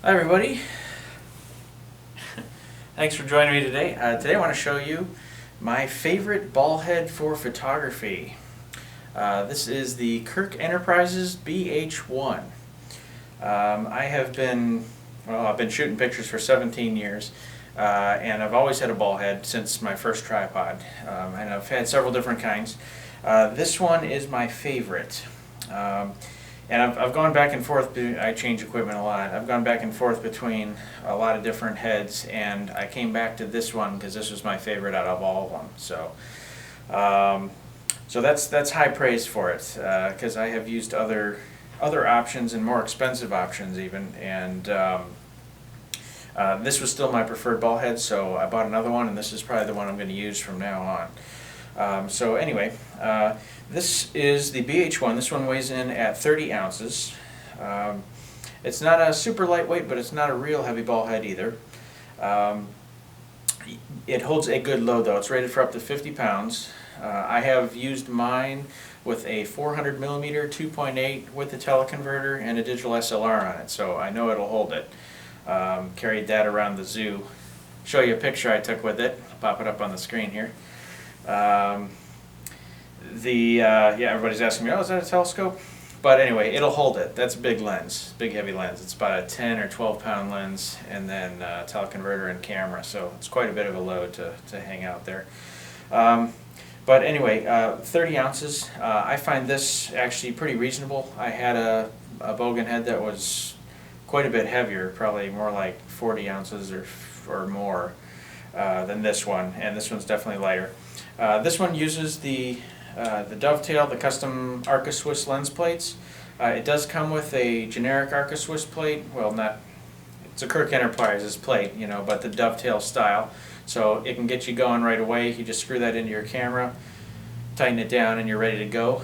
Hi everybody, thanks for joining me today. Today I want to show you my favorite ball head for photography. This is the Kirk Enterprises BH-1. I've been shooting pictures for 17 years and I've always had a ball head since my first tripod, and I've had several different kinds. This one is my favorite. And I've gone back and forth, I change equipment a lot. I've gone back and forth between a lot of different heads, and I came back to this one because this was my favorite out of all of them. So that's high praise for it, because I have used other options and more expensive options even, and this was still my preferred ball head, so I bought another one, and this is probably the one I'm going to use from now on. So anyway, this is the BH-1. This one weighs in at 30 ounces. It's not a super lightweight, but it's not a real heavy ball head either. It holds a good load though. It's rated for up to 50 pounds. I have used mine with a 400 millimeter 2.8 with a teleconverter and a digital SLR on it, so I know it'll hold it. Carried that around the zoo. Show you a picture I took with it. I'll pop it up on the screen here. Everybody's asking me, oh, is that a telescope? But anyway, it'll hold it. That's a big lens, big heavy lens. It's about a 10 or 12 pound lens, and then teleconverter and camera, so it's quite a bit of a load to hang out there. But anyway, 30 ounces. I find this actually pretty reasonable. I had a Bogan head that was quite a bit heavier, probably more like 40 ounces or more than this one, and this one's definitely lighter. This one uses the dovetail, the custom Arca Swiss lens plates. It does come with a generic Arca Swiss plate. Well, it's a Kirk Enterprises plate, you know, but the dovetail style. So it can get you going right away. You just screw that into your camera, tighten it down, and you're ready to go.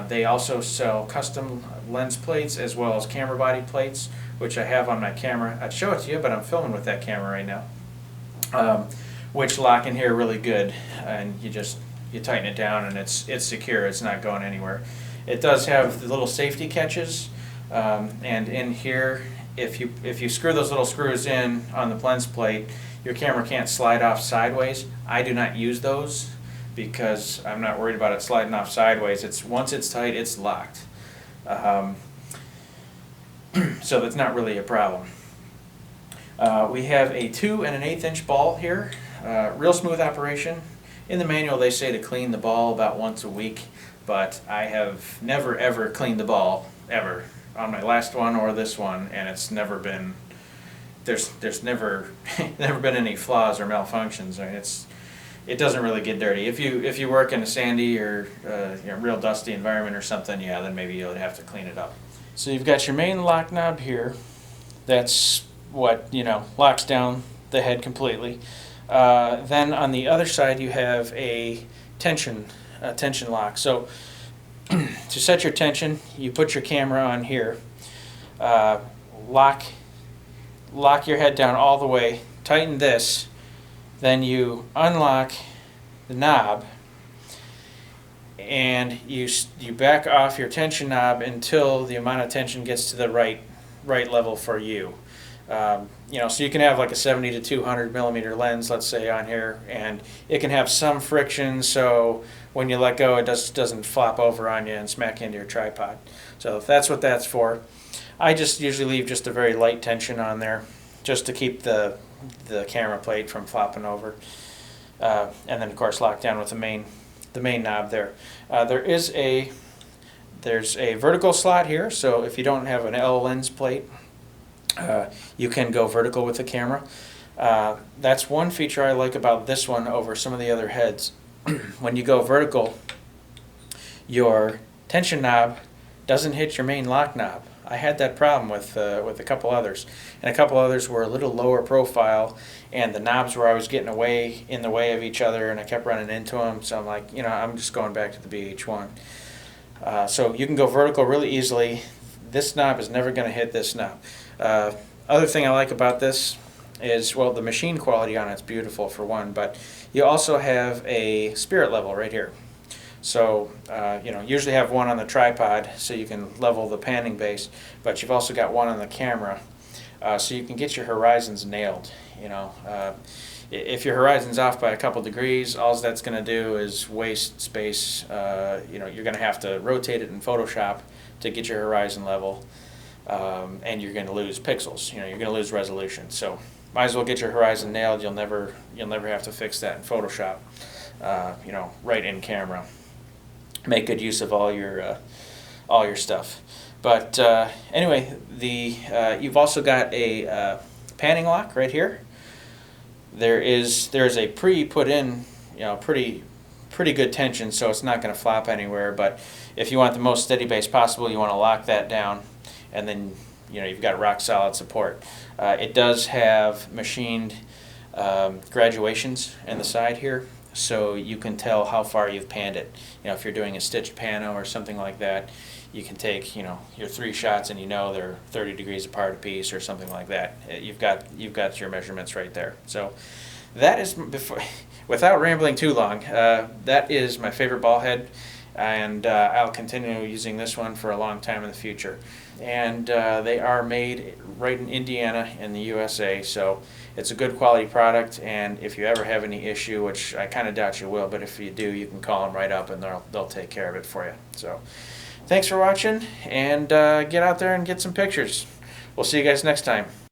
They also sell custom lens plates as well as camera body plates, which I have on my camera. I'd show it to you, but I'm filming with that camera right now. Which lock in here really good, and you tighten it down and it's secure. It's not going anywhere. It does have the little safety catches, and in here, if you screw those little screws in on the lens plate, your camera can't slide off sideways. I do not use those because I'm not worried about it sliding off sideways. Once it's tight, it's locked. So that's not really a problem. We have a 2 1/8 inch ball here. Real smooth operation. In the manual they say to clean the ball about once a week, but I have never ever cleaned the ball, ever, on my last one or this one, and it's never been, there's never been any flaws or malfunctions. I mean, it doesn't really get dirty. If you work in a sandy or real dusty environment or something, yeah, then maybe you'll have to clean it up. So you've got your main lock knob here. That's what, locks down the head completely. Then on the other side you have a tension lock. So to set your tension, you put your camera on here, lock your head down all the way, tighten this, then you unlock the knob, and you back off your tension knob until the amount of tension gets to the right level for you. So you can have like a 70 to 200 millimeter lens, let's say, on here, and it can have some friction, so when you let go it doesn't flop over on you and smack into your tripod. So that's what that's for. I just usually leave just a very light tension on there just to keep the camera plate from flopping over, and then of course lock down with the main knob there. There's a vertical slot here, so if you don't have an L lens plate, you can go vertical with the camera. That's one feature I like about this one over some of the other heads. When you go vertical, your tension knob doesn't hit your main lock knob. I had that problem with a couple others, and a couple others were a little lower profile, and the knobs were always getting in the way of each other, and I kept running into them. So I'm like, I'm just going back to the BH-1. So you can go vertical really easily. This knob is never going to hit this knob. Other thing I like about this is, well, the machine quality on it's beautiful for one, but you also have a spirit level right here. So usually have one on the tripod so you can level the panning base, but you've also got one on the camera. so you can get your horizons nailed. You know, if your horizon's off by a couple degrees, all that's going to do is waste space. You know, you're going to have to rotate it in Photoshop to get your horizon level, and you're going to lose pixels. You know, you're going to lose resolution. So might as well get your horizon nailed. You'll never have to fix that in Photoshop. You know, right in camera. Make good use of all your stuff. But anyway, you've also got a panning lock right here. There's a put in, you know, pretty good tension, so it's not going to flop anywhere. But if you want the most steady base possible, you want to lock that down, and then, you know, you've got rock solid support. It does have machined graduations in the side here, so you can tell how far you've panned it. You know, if you're doing a stitched pano or something like that, you can take, you know, your 3 shots and you know they're 30 degrees apart a piece or something like that. You've got your measurements right there. So that is, without rambling too long, that is my favorite ball head, and I'll continue using this one for a long time in the future. And they are made right in Indiana in the USA, so it's a good quality product. And if you ever have any issue, which I kind of doubt you will, but if you do, you can call them right up and they'll take care of it for you. So thanks for watching, and get out there and get some pictures. We'll see you guys next time.